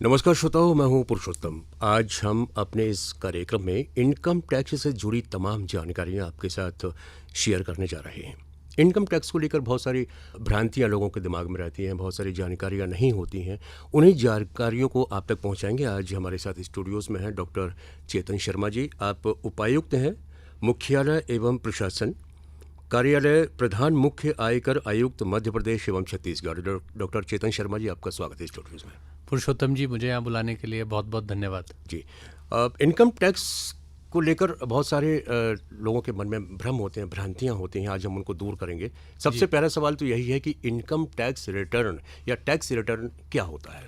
नमस्कार श्रोताओं, मैं हूं पुरुषोत्तम। आज हम अपने इस कार्यक्रम में इनकम टैक्स से जुड़ी तमाम जानकारियां आपके साथ शेयर करने जा रहे हैं। इनकम टैक्स को लेकर बहुत सारी भ्रांतियां लोगों के दिमाग में रहती हैं, बहुत सारी जानकारियां नहीं होती हैं। उन्हीं जानकारियों को आप तक पहुंचाएंगे। आज हमारे साथ स्टूडियोज़ में हैं डॉक्टर चेतन शर्मा जी। आप उपायुक्त हैं, मुख्यालय एवं प्रशासन कार्यालय, प्रधान मुख्य आयकर आयुक्त मध्य प्रदेश एवं छत्तीसगढ़। डॉक्टर चेतन शर्मा जी, आपका स्वागत है स्टूडियोज़ में। पुरुषोत्तम जी, मुझे यहाँ बुलाने के लिए बहुत बहुत धन्यवाद जी। इनकम टैक्स को लेकर बहुत सारे लोगों के मन में भ्रम होते हैं, भ्रांतियां होती हैं। आज हम उनको दूर करेंगे। सबसे पहला सवाल तो यही है कि इनकम टैक्स रिटर्न या टैक्स रिटर्न क्या होता है?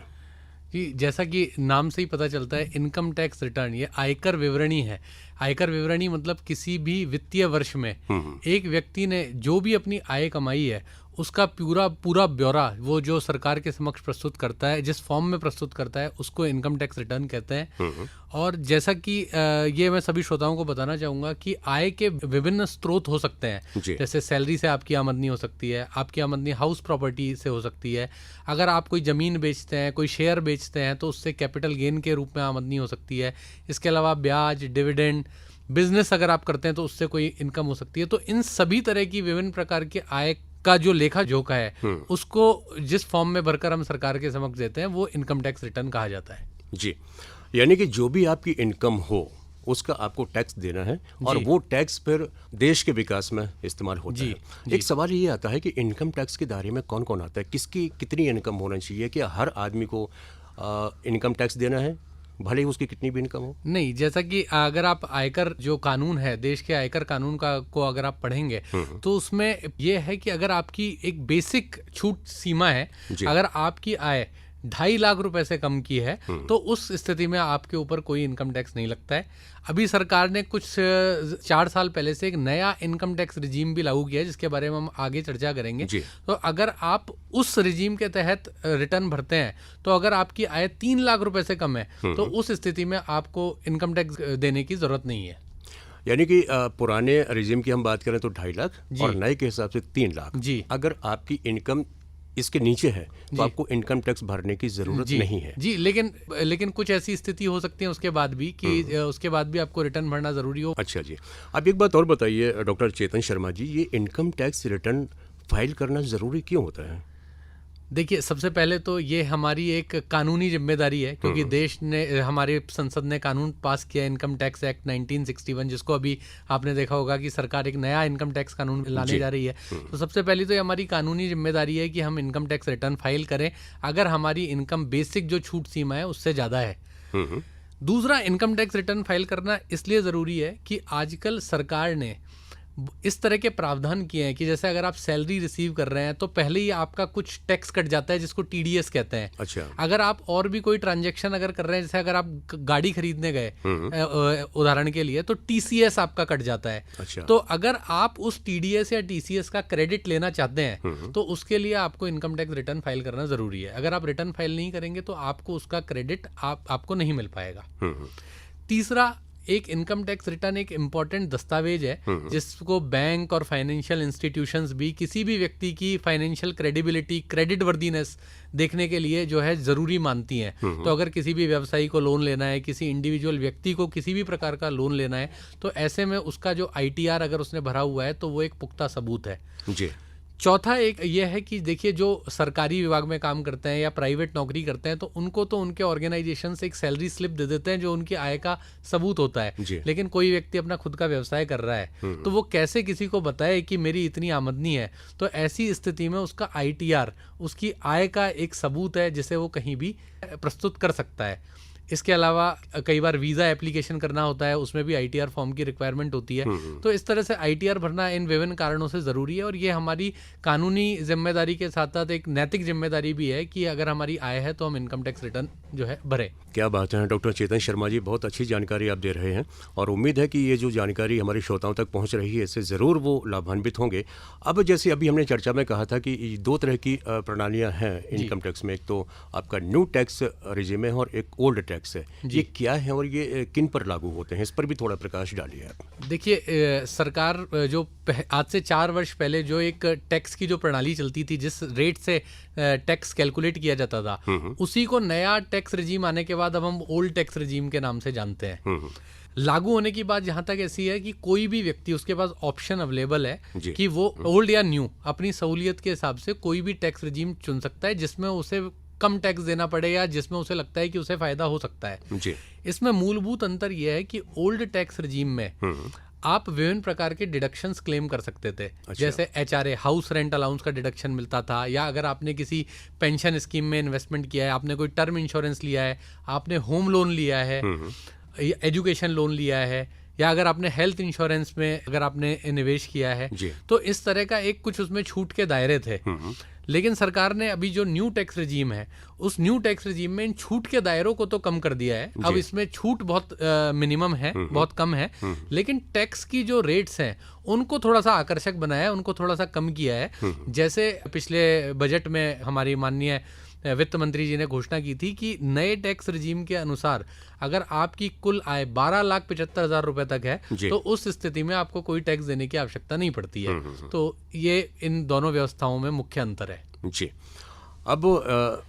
जी, जैसा कि नाम से ही पता चलता है, इनकम टैक्स रिटर्न ये आयकर विवरणी है। आयकर विवरणी मतलब किसी भी वित्तीय वर्ष में एक व्यक्ति ने जो भी अपनी आय कमाई है उसका पूरा ब्यौरा वो जो सरकार के समक्ष प्रस्तुत करता है, जिस फॉर्म में प्रस्तुत करता है, उसको इनकम टैक्स रिटर्न कहते हैं। और जैसा कि ये मैं सभी श्रोताओं को बताना चाहूँगा कि आय के विभिन्न स्रोत हो सकते हैं। जैसे सैलरी से आपकी आमदनी हो सकती है, आपकी आमदनी हाउस प्रॉपर्टी से हो सकती है। अगर आप कोई ज़मीन बेचते हैं, कोई शेयर बेचते हैं, तो उससे कैपिटल गेन के रूप में आमदनी हो सकती है। इसके अलावा ब्याज, डिविडेंड, बिजनेस अगर आप करते हैं तो उससे कोई इनकम हो सकती है। तो इन सभी तरह की विभिन्न प्रकार की आय का जो लेखा जोखा है उसको जिस फॉर्म में भरकर हम सरकार के समक्ष देते हैं वो इनकम टैक्स रिटर्न कहा जाता है। जी, यानी कि जो भी आपकी इनकम हो उसका आपको टैक्स देना है और वो टैक्स फिर देश के विकास में इस्तेमाल होता है। एक सवाल ये आता है कि इनकम टैक्स के दायरे में कौन कौन आता है, किसकी कितनी इनकम होना चाहिए? क्या हर आदमी को इनकम टैक्स देना है, भले ही उसकी कितनी भी इनकम हो? नहीं, जैसा कि अगर आप आयकर जो कानून है, देश के आयकर कानून को अगर आप पढ़ेंगे तो उसमें यह है कि अगर आपकी एक बेसिक छूट सीमा है, अगर आपकी आय 2.5 लाख रुपए से कम की है तो उस स्थिति में आपके ऊपर कोई इनकम टैक्स नहीं लगता है। अभी सरकार ने कुछ 4 साल पहले से एक नया इनकम टैक्स रिजीम भी लागू किया है, जिसके बारे में हम आगे चर्चा करेंगे। तो अगर आप उस रिजीम के तहत रिटर्न भरते हैं तो अगर आपकी आय 3 लाख रुपए से कम है तो उस स्थिति में आपको इनकम टैक्स देने की जरूरत नहीं है। यानी कि पुराने रिजीम की हम बात करें तो 2.5 लाख और नए के हिसाब से 3 लाख। अगर आपकी इनकम इसके नीचे है तो आपको इनकम टैक्स भरने की जरूरत नहीं है। जी, लेकिन कुछ ऐसी स्थिति हो सकती है उसके बाद भी कि उसके बाद भी आपको रिटर्न भरना जरूरी हो। अच्छा जी, अब एक बात और बताइए डॉक्टर चेतन शर्मा जी, ये इनकम टैक्स रिटर्न फाइल करना जरूरी क्यों होता है? देखिए, सबसे पहले तो ये हमारी एक कानूनी जिम्मेदारी है, क्योंकि देश ने, हमारे संसद ने कानून पास किया इनकम टैक्स एक्ट 1961, जिसको अभी आपने देखा होगा कि सरकार एक नया इनकम टैक्स कानून लाने जा रही है। तो सबसे पहले तो ये हमारी कानूनी जिम्मेदारी है कि हम इनकम टैक्स रिटर्न फाइल करें अगर हमारी इनकम बेसिक जो छूट सीमा है उससे ज़्यादा है। दूसरा, इनकम टैक्स रिटर्न फाइल करना इसलिए ज़रूरी है कि आजकल सरकार ने इस तरह के प्रावधान किए हैं कि जैसे अगर आप सैलरी रिसीव कर रहे हैं तो पहले ही आपका कुछ टैक्स कट जाता है, जिसको टीडीएस कहते हैं। अच्छा। अगर आप और भी कोई ट्रांजैक्शन अगर कर रहे हैं, जैसे अगर आप गाड़ी खरीदने गए उदाहरण के लिए, तो टीसीएस आपका कट जाता है। अच्छा। तो अगर आप उस टीडीएस या टीसीएस का क्रेडिट लेना चाहते हैं तो उसके लिए आपको इनकम टैक्स रिटर्न फाइल करना जरूरी है। अगर आप रिटर्न फाइल नहीं करेंगे तो आपको उसका क्रेडिट आपको नहीं मिल पाएगा। तीसरा, एक इनकम टैक्स रिटर्न एक इम्पॉर्टेंट दस्तावेज है जिसको बैंक और फाइनेंशियल इंस्टीट्यूशंस भी किसी भी व्यक्ति की फाइनेंशियल क्रेडिबिलिटी, क्रेडिट वर्दीनेस देखने के लिए जो है ज़रूरी मानती हैं। तो अगर किसी भी व्यवसायी को लोन लेना है, किसी इंडिविजुअल व्यक्ति को किसी भी प्रकार का लोन लेना है, तो ऐसे में उसका जो आईटीआर अगर उसने भरा हुआ है तो वो एक पुख्ता सबूत है। जी। चौथा एक ये है कि देखिए, जो सरकारी विभाग में काम करते हैं या प्राइवेट नौकरी करते हैं तो उनको तो उनके ऑर्गेनाइजेशन से एक सैलरी स्लिप दे देते हैं जो उनकी आय का सबूत होता है। लेकिन कोई व्यक्ति अपना खुद का व्यवसाय कर रहा है तो वो कैसे किसी को बताए कि मेरी इतनी आमदनी है? तो ऐसी स्थिति में उसका आईटीआर उसकी आय का एक सबूत है जिसे वो कहीं भी प्रस्तुत कर सकता है। इसके अलावा कई बार वीज़ा एप्लीकेशन करना होता है, उसमें भी आईटीआर फॉर्म की रिक्वायरमेंट होती है। तो इस तरह से आईटीआर भरना इन विभिन्न कारणों से ज़रूरी है और ये हमारी कानूनी जिम्मेदारी के साथ साथ एक नैतिक जिम्मेदारी भी है कि अगर हमारी आय है तो हम इनकम टैक्स रिटर्न जो है भरें। क्या बात है डॉक्टर चेतन शर्मा जी, बहुत अच्छी जानकारी आप दे रहे हैं और उम्मीद है कि ये जो जानकारी हमारे श्रोताओं तक पहुंच रही है इससे ज़रूर वो लाभान्वित होंगे। अब जैसे अभी हमने चर्चा में कहा था कि 2 तरह की प्रणालियां हैं इनकम टैक्स में, एक तो आपका न्यू टैक्स रिजीम है और एक ओल्ड टैक्स टैक्स है, ये क्या है और ये किन पर लागू होते हैं, इस पर भी थोड़ा प्रकाश डालिए आप। देखिए, सरकार जो आज से 4 वर्ष पहले जो एक टैक्स की जो प्रणाली चलती थी, जिस रेट से टैक्स कैलकुलेट किया जाता था, उसी को नया टैक्स रजीम आने के बाद अब हम ओल्ड टैक्स रजीम के नाम से जानते हैं। लागू होने की बात जहां तक ऐसी है कि कोई भी व्यक्ति, उसके पास ऑप्शन अवेलेबल है कि वो ओल्ड या न्यू अपनी सहूलियत के हिसाब से कोई भी टैक्स रजीम चुन सकता है जिसमें उसे कम टैक्स देना पड़े या जिसमें उसे लगता है कि उसे फायदा हो सकता है जी। इसमें मूलभूत अंतर यह है कि ओल्ड टैक्स रजीम में आप विभिन्न प्रकार के डिडक्शंस क्लेम कर सकते थे। जैसे HRA, हाउस रेंट अलाउंस का डिडक्शन मिलता था, या अगर आपने किसी पेंशन स्कीम में इन्वेस्टमेंट किया है, आपने कोई टर्म इंश्योरेंस लिया है, आपने होम लोन लिया है, एजुकेशन लोन लिया है, या अगर आपने हेल्थ इंश्योरेंस में अगर आपने निवेश किया है, तो इस तरह का एक कुछ उसमें छूट के दायरे थे। लेकिन सरकार ने अभी जो न्यू टैक्स रजीम है, उस न्यू टैक्स रजीम में इन छूट के दायरों को तो कम कर दिया है। अब इसमें छूट बहुत मिनिमम है, बहुत कम है, लेकिन टैक्स की जो रेट्स हैं उनको थोड़ा सा आकर्षक बनाया है, उनको थोड़ा सा कम किया है। जैसे पिछले बजट में हमारी माननीय वित्त मंत्री जी ने घोषणा की थी कि नए टैक्स रजीम के अनुसार अगर आपकी कुल आय 12,75,000 रुपए तक है तो उस स्थिति में आपको कोई टैक्स देने की आवश्यकता नहीं पड़ती है। तो ये इन दोनों व्यवस्थाओं में मुख्य अंतर है जी। अब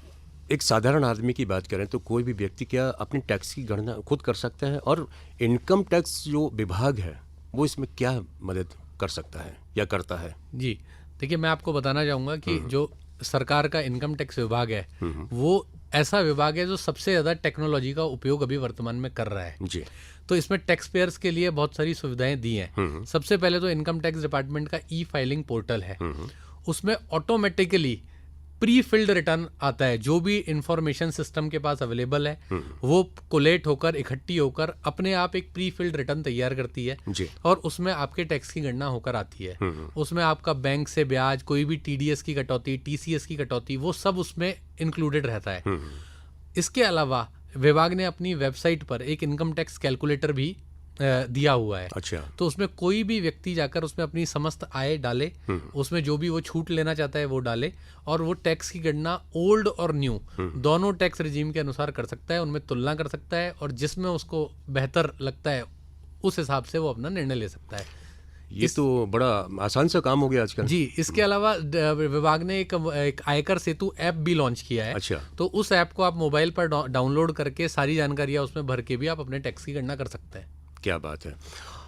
एक साधारण आदमी की बात करें तो कोई भी व्यक्ति क्या अपने टैक्स की गणना खुद कर सकता है, और इनकम टैक्स जो विभाग है वो इसमें क्या मदद कर सकता है या करता है? जी देखिए, मैं आपको बताना चाहूँगा कि जो सरकार का इनकम टैक्स विभाग है वो ऐसा विभाग है जो सबसे ज़्यादा टेक्नोलॉजी का उपयोग अभी वर्तमान में कर रहा है जी। तो इसमें टैक्स पेयर्स के लिए बहुत सारी सुविधाएं दी हैं। सबसे पहले तो इनकम टैक्स डिपार्टमेंट का ई-फाइलिंग पोर्टल है, उसमें ऑटोमेटिकली प्री फिल्ड रिटर्न आता है। जो भी इंफॉर्मेशन सिस्टम के पास अवेलेबल है वो कोलेट होकर, इकट्ठी होकर अपने आप एक प्री फिल्ड रिटर्न तैयार करती है जी। और उसमें आपके टैक्स की गणना होकर आती है। उसमें आपका बैंक से ब्याज, कोई भी TDS की कटौती, TCS की कटौती, वो सब उसमें इंक्लूडेड रहता है। इसके अलावा विभाग ने अपनी वेबसाइट पर एक इनकम टैक्स कैलकुलेटर भी दिया हुआ है। अच्छा। तो उसमें कोई भी व्यक्ति जाकर उसमें अपनी समस्त आय डाले, उसमें जो भी वो छूट लेना चाहता है वो डाले, और वो टैक्स की गणना ओल्ड और न्यू दोनों टैक्स रिजीम के अनुसार कर सकता है, उनमें तुलना कर सकता है, और जिसमें उसको बेहतर लगता है उस हिसाब से वो अपना निर्णय ले सकता है। ये तो बड़ा आसान सा काम हो गया आजकल। जी। इसके अलावा विभाग ने एक आयकर सेतु ऐप भी लॉन्च किया है। अच्छा। तो उस ऐप को आप मोबाइल पर डाउनलोड करके सारी जानकारियां उसमें भर के भी आप अपने टैक्स की गणना कर सकते हैं। क्या बात है।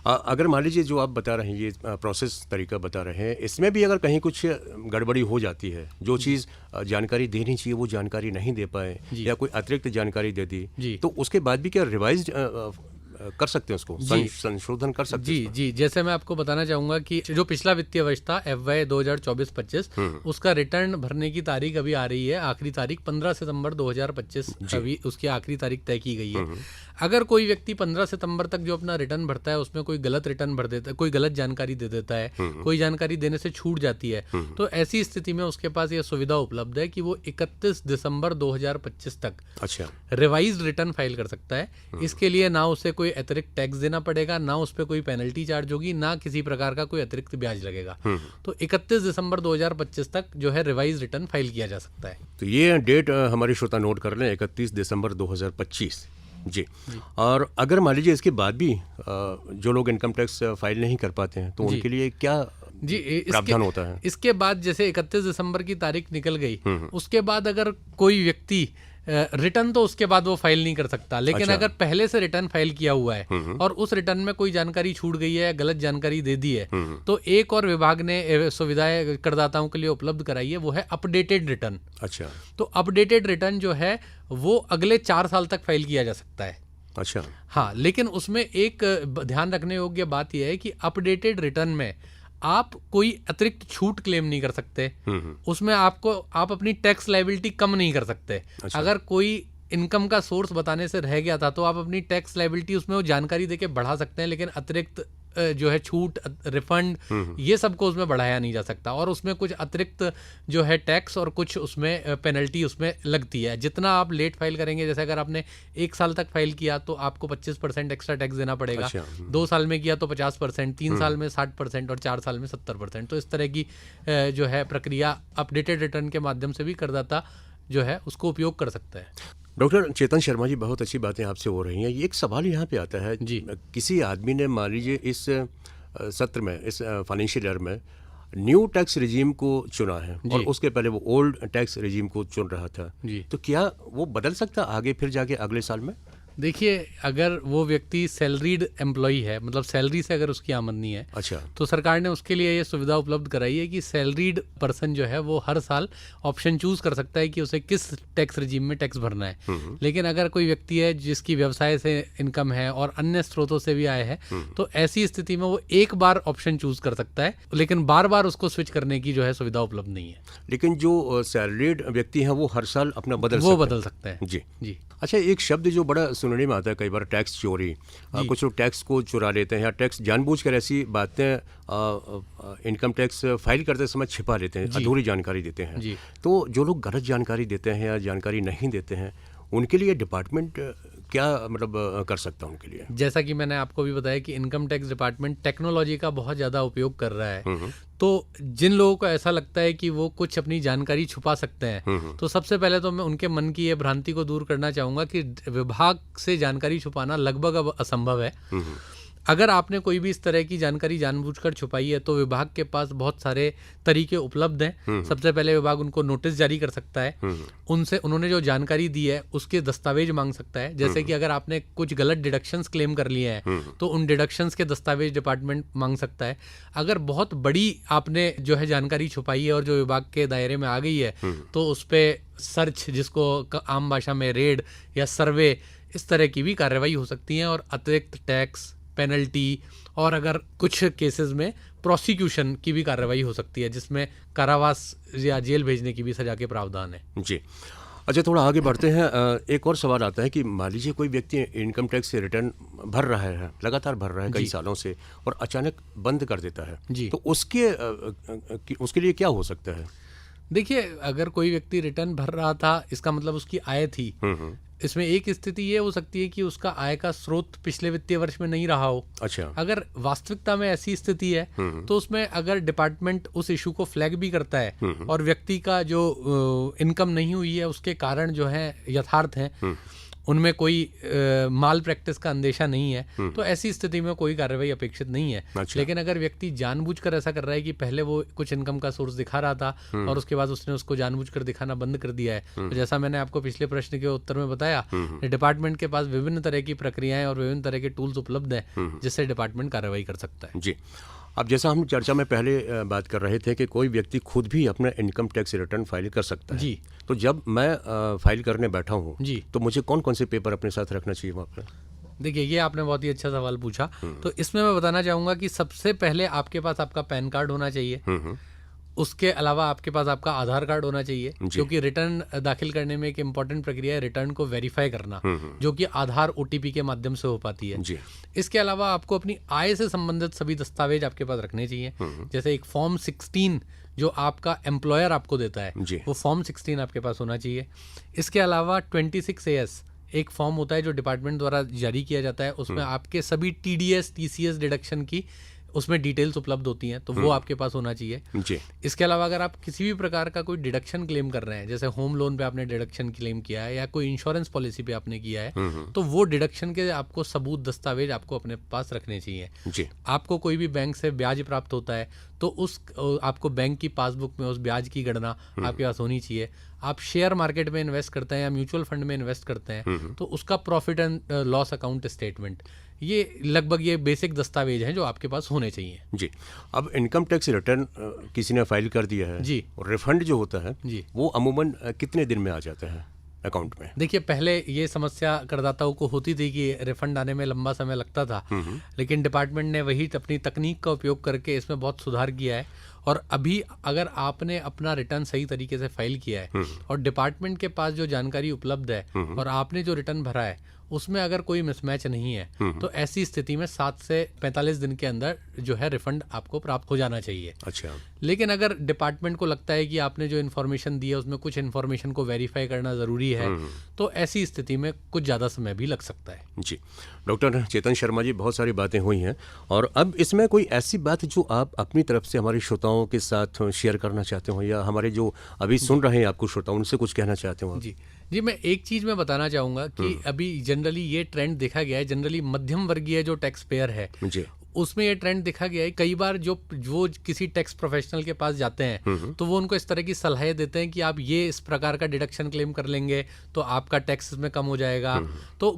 अगर मान लीजिए जो आप बता रहे हैं, ये प्रोसेस तरीका बता रहे हैं, इसमें भी अगर कहीं कुछ गड़बड़ी हो जाती है, जो चीज़ जानकारी देनी चाहिए वो जानकारी नहीं दे पाए या कोई अतिरिक्त जानकारी दे दी, तो उसके बाद भी क्या रिवाइज कर सकते हैं, उसको संशोधन कर सकते हैं? जी। जैसे मैं आपको बताना चाहूँगा कि जो पिछला वित्तीय वर्ष था FY 2024-25, उसका रिटर्न भरने की तारीख अभी आ रही है। आखिरी तारीख 15 सितंबर 2025 अभी उसकी आखिरी तारीख तय की गई है। अगर कोई व्यक्ति 15 सितंबर तक जो अपना रिटर्न भरता है उसमें कोई गलत रिटर्न भर देता है, कोई गलत जानकारी दे देता है, कोई जानकारी देने से छूट जाती है, तो ऐसी स्थिति में उसके पास यह सुविधा उपलब्ध है कि वो 31 दिसंबर 2025 तक अच्छा रिवाइज्ड रिटर्न फाइल कर सकता है। इसके लिए ना उसे कोई अतिरिक्त टैक्स देना पड़ेगा, ना उस पर कोई पेनल्टी चार्ज होगी, ना किसी प्रकार का कोई अतिरिक्त ब्याज लगेगा। तो 31 दिसंबर 2025 तक जो है रिवाइज रिटर्न फाइल किया जा सकता है। तो ये डेट हमारे श्रोता नोट कर लें, 31 दिसंबर 2025 जी। और अगर मान लीजिए इसके बाद भी जो लोग इनकम टैक्स फाइल नहीं कर पाते हैं तो उनके लिए क्या प्रावधान होता है? इसके बाद जैसे 31 दिसंबर की तारीख निकल गई, उसके बाद अगर कोई व्यक्ति रिटर्न तो उसके बाद वो फाइल नहीं कर सकता, लेकिन अच्छा। अगर पहले से रिटर्न फाइल किया हुआ है और उस रिटर्न में कोई जानकारी छूट गई है या गलत जानकारी दे दी है, तो एक और विभाग ने सुविधाएं करदाताओं के लिए उपलब्ध कराई है, वो है अपडेटेड रिटर्न। अच्छा। तो अपडेटेड रिटर्न जो है वो अगले 4 साल तक फाइल किया जा सकता है। अच्छा। हाँ, लेकिन उसमें एक ध्यान रखने योग्य बात यह है कि अपडेटेड रिटर्न में आप कोई अतिरिक्त छूट क्लेम नहीं कर सकते। उसमें आप अपनी टैक्स लायबिलिटी कम नहीं कर सकते। अच्छा। अगर कोई इनकम का सोर्स बताने से रह गया था तो आप अपनी टैक्स लायबिलिटी उसमें वो जानकारी देके बढ़ा सकते हैं, लेकिन अतिरिक्त जो है छूट, रिफंड, ये सबको उसमें बढ़ाया नहीं जा सकता। और उसमें कुछ अतिरिक्त जो है टैक्स और कुछ उसमें पेनल्टी उसमें लगती है। जितना आप लेट फाइल करेंगे, जैसे अगर आपने 1 साल तक फाइल किया तो आपको 25% एक्स्ट्रा टैक्स देना पड़ेगा। अच्छा। 2 साल में किया तो 50%, 3 साल में 60% और 4 साल में 70%। तो इस तरह की जो है प्रक्रिया अपडेटेड रिटर्न के माध्यम से भी करदाता जो है उसको उपयोग कर सकता है। डॉक्टर चेतन शर्मा जी, बहुत अच्छी बातें आपसे हो रही हैं। ये एक सवाल यहाँ पे आता है जी। किसी आदमी ने मान लीजिए इस सत्र में, इस फाइनेंशियल ईयर में न्यू टैक्स रिजीम को चुना है और उसके पहले वो ओल्ड टैक्स रिजीम को चुन रहा था, जी। तो क्या वो बदल सकता आगे फिर जाके अगले साल में? देखिए, अगर वो व्यक्ति सैलरीड एम्प्लॉई है, मतलब सैलरी से अगर उसकी आमदनी है, अच्छा, तो सरकार ने उसके लिए ये सुविधा उपलब्ध कराई है कि सैलरीड पर्सन जो है वो हर साल ऑप्शन चूज कर सकता है कि उसे किस टैक्स रिजीम में टैक्स भरना है। लेकिन अगर कोई व्यक्ति है जिसकी व्यवसाय से इनकम है और अन्य स्रोतों से भी आय है, तो ऐसी स्थिति में वो एक बार ऑप्शन चूज कर सकता है, लेकिन बार बार उसको स्विच करने की जो है सुविधा उपलब्ध नहीं है। लेकिन जो सैलरीड व्यक्ति है वो हर साल अपना बदल सकता है। जी जी। अच्छा, एक शब्द जो बड़ा सुनने में आता है कई बार, टैक्स चोरी। कुछ लोग टैक्स को चुरा लेते हैं या टैक्स जानबूझकर ऐसी बातें इनकम टैक्स फाइल करते समय छिपा लेते हैं, अधूरी जानकारी देते हैं। जी। तो जो लोग गलत जानकारी देते हैं या जानकारी नहीं देते हैं, उनके लिए डिपार्टमेंट क्या मतलब कर सकता है उनके लिए? जैसा कि मैंने आपको भी बताया कि इनकम टैक्स डिपार्टमेंट टेक्नोलॉजी का बहुत ज़्यादा उपयोग कर रहा है। तो जिन लोगों को ऐसा लगता है कि वो कुछ अपनी जानकारी छुपा सकते हैं, तो सबसे पहले तो मैं उनके मन की ये भ्रांति को दूर करना चाहूँगा कि विभाग से जानकारी छुपाना लगभग अब असंभव है। अगर आपने कोई भी इस तरह की जानकारी जानबूझकर छुपाई है, तो विभाग के पास बहुत सारे तरीके उपलब्ध हैं। सबसे पहले विभाग उनको नोटिस जारी कर सकता है, उनसे उन्होंने जो जानकारी दी है उसके दस्तावेज मांग सकता है। जैसे कि अगर आपने कुछ गलत डिडक्शंस क्लेम कर लिए हैं, तो उन डिडक्शंस के दस्तावेज डिपार्टमेंट मांग सकता है। अगर बहुत बड़ी आपने जो है जानकारी छुपाई है और जो विभाग के दायरे में आ गई है, तो उस पर सर्च, जिसको आम भाषा में रेड या सर्वे, इस तरह की भी कार्रवाई हो सकती है और अतिरिक्त टैक्स, पेनल्टी और अगर कुछ केसेस में प्रोसिक्यूशन की भी कार्रवाई हो सकती है, जिसमें कारावास या जेल भेजने की भी सजा के प्रावधान है। जी। अच्छा, थोड़ा आगे बढ़ते हैं। एक और सवाल आता है कि मान लीजिए कोई व्यक्ति इनकम टैक्स से रिटर्न भर रहा है, लगातार भर रहा है कई सालों से, और अचानक बंद कर देता है, जी। तो उसके लिए क्या हो सकता है? देखिए, अगर कोई व्यक्ति रिटर्न भर रहा था, इसका मतलब उसकी आय थी। इसमें एक स्थिति ये हो सकती है कि उसका आय का स्रोत पिछले वित्तीय वर्ष में नहीं रहा हो। अच्छा। अगर वास्तविकता में ऐसी स्थिति है, तो उसमें अगर डिपार्टमेंट उस इशू को फ्लैग भी करता है और व्यक्ति का जो इनकम नहीं हुई है उसके कारण जो है यथार्थ है, उनमें कोई माल प्रैक्टिस का अंदेशा नहीं है, तो ऐसी स्थिति में कोई कार्रवाई अपेक्षित नहीं है। अच्छा। लेकिन अगर व्यक्ति जानबूझकर ऐसा कर रहा है कि पहले वो कुछ इनकम का सोर्स दिखा रहा था और उसके बाद उसने उसको जानबूझकर दिखाना बंद कर दिया है, तो जैसा मैंने आपको पिछले प्रश्न के उत्तर में बताया, डिपार्टमेंट के पास विभिन्न तरह की प्रक्रियाएं और विभिन्न तरह के टूल्स उपलब्ध हैं जिससे डिपार्टमेंट कार्रवाई कर सकता है। जी। अब जैसा हम चर्चा में पहले बात कर रहे थे कि कोई व्यक्ति खुद भी अपना इनकम टैक्स रिटर्न फाइल कर सकता है। जी। तो जब मैं फाइल करने बैठा हूँ, जी, तो मुझे कौन कौन से पेपर अपने साथ रखना चाहिए वहाँ पर? देखिए, ये आपने बहुत ही अच्छा सवाल पूछा। तो इसमें मैं बताना चाहूँगा कि सबसे पहले आपके पास आपका पैन कार्ड होना चाहिए। उसके अलावा आपके पास आपका आधार कार्ड होना चाहिए, क्योंकि रिटर्न दाखिल करने में एक इम्पॉर्टेंट प्रक्रिया है रिटर्न को वेरीफाई करना, जो कि आधार OTP के माध्यम से हो पाती है। जी। इसके अलावा आपको अपनी आय से संबंधित सभी दस्तावेज आपके पास रखने चाहिए। जैसे एक फॉर्म 16 जो आपका एम्प्लॉयर आपको देता है, वो फॉर्म 16 आपके पास होना चाहिए। इसके अलावा 26AS एक फॉर्म होता है जो डिपार्टमेंट द्वारा जारी किया जाता है, उसमें आपके सभी TDS TCS डिडक्शन की उसमें डिटेल्स उपलब्ध होती हैं, तो वो आपके पास होना चाहिए। जी। इसके अलावा अगर आप किसी भी प्रकार का कोई डिडक्शन क्लेम कर रहे हैं, जैसे होम लोन पे आपने डिडक्शन क्लेम किया है या कोई इंश्योरेंस पॉलिसी पे आपने किया है, तो वो डिडक्शन के आपको सबूत दस्तावेज आपको अपने पास रखने चाहिए। जी। आपको कोई भी बैंक से ब्याज प्राप्त होता है, तो उस आपको बैंक की पासबुक में उस ब्याज की गणना आपके पास होनी चाहिए। आप शेयर मार्केट में इन्वेस्ट करते हैं या म्यूचुअल फंड में इन्वेस्ट करते हैं, तो उसका profit and loss account statement, ये लगभग ये बेसिक दस्तावेज हैं जो आपके पास होने चाहिए। जी। अब इनकम टैक्स रिटर्न किसी ने फाइल कर दिया है जी, और रिफंड जो होता है जी, वो अमूमन कितने दिन में आ जाता है अकाउंट में? देखिए, पहले ये समस्या करदाताओं को होती थी कि रिफंड आने में लंबा समय लगता था, लेकिन डिपार्टमेंट ने वही अपनी तकनीक का उपयोग करके इसमें बहुत सुधार किया है। और अभी अगर आपने अपना रिटर्न सही तरीके से फाइल किया है और डिपार्टमेंट के पास जो जानकारी उपलब्ध है और आपने जो रिटर्न भरा है उसमें अगर कोई मिसमैच नहीं है, तो ऐसी स्थिति में 7 से 45 दिन के अंदर जो है रिफंड आपको प्राप्त हो जाना चाहिए। अच्छा। लेकिन अगर डिपार्टमेंट को लगता है कि आपने जो इन्फॉर्मेशन दी है उसमें कुछ इन्फॉर्मेशन को वेरीफाई करना ज़रूरी है, तो ऐसी स्थिति में कुछ ज़्यादा समय भी लग सकता है। जी। डॉक्टर चेतन शर्मा जी, बहुत सारी बातें हुई हैं, और अब इसमें कोई ऐसी बात जो आप अपनी तरफ से हमारे श्रोताओं के साथ शेयर करना चाहते हो, या हमारे जो अभी सुन रहे हैं आपको श्रोताओं, उनसे कुछ कहना चाहते हो? जी, जी, मैं एक चीज़ मैं बताना चाहूँगा कि अभी जनरली ये ट्रेंड देखा गया है, जनरली मध्यम वर्गीय जो टैक्स पेयर है जी। उसमें ये ट्रेंड देखा गया है। कई बार जो किसी टैक्स प्रोफेशनल के पास जाते हैं तो वो उनको इस तरह की सलाहें देते हैं कि आप ये इस प्रकार का डिडक्शन क्लेम कर लेंगे तो आपका टैक्स में कम हो जाएगा। तो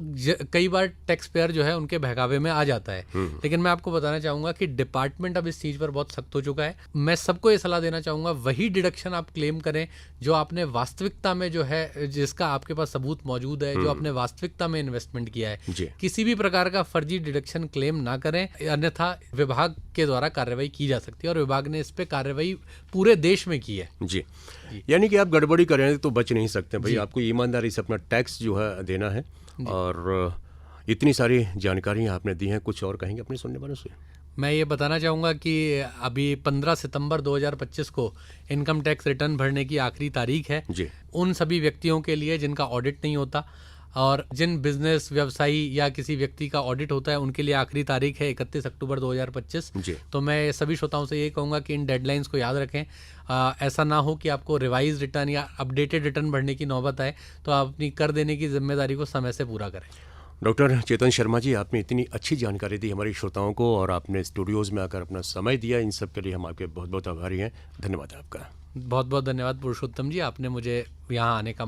कई बार टैक्स पेयर जो है उनके बहकावे में आ जाता है। लेकिन मैं आपको बताना चाहूँगा कि डिपार्टमेंट अब इस चीज़ पर बहुत सख्त हो चुका है। मैं सबको ये सलाह देना चाहूँगा वही डिडक्शन आप क्लेम करें जो आपने वास्तविकता में जो है, जिसका आपके पास सबूत मौजूद है, जो आपने वास्तविकता में इन्वेस्टमेंट किया है। जी। किसी भी प्रकार का फर्जी डिडक्शन क्लेम ना करें, अन्यथा विभाग के द्वारा कार्रवाई की जा सकती है और विभाग ने इस पे कार्रवाई पूरे देश में की है। जी, यानी कि आप गड़बड़ी करें तो बच नहीं सकते भाई, आपको ईमानदारी से अपना टैक्स जो है देना है। और इतनी सारी जानकारियाँ आपने दी हैं, कुछ और कहेंगे अपने सुनने वालों से? मैं ये बताना चाहूँगा कि अभी 15 सितंबर 2025 को इनकम टैक्स रिटर्न भरने की आखिरी तारीख है। जी। उन सभी व्यक्तियों के लिए जिनका ऑडिट नहीं होता और जिन बिजनेस व्यवसायी या किसी व्यक्ति का ऑडिट होता है उनके लिए आखिरी तारीख है 31 अक्टूबर 2025। जी। तो मैं सभी श्रोताओं से ये कहूँगा कि इन डेडलाइंस को याद रखें। ऐसा ना हो कि आपको रिवाइज रिटर्न या अपडेटेड रिटर्न भरने की नौबत आए, तो आप अपनी कर देने की जिम्मेदारी को समय से पूरा करें। डॉक्टर चेतन शर्मा जी, आपने इतनी अच्छी जानकारी दी हमारे श्रोताओं को और आपने स्टूडियोज़ में आकर अपना समय दिया, इन सब के लिए हम आपके बहुत बहुत आभारी हैं। धन्यवाद आपका। बहुत बहुत धन्यवाद पुरुषोत्तम जी, आपने मुझे यहाँ आने का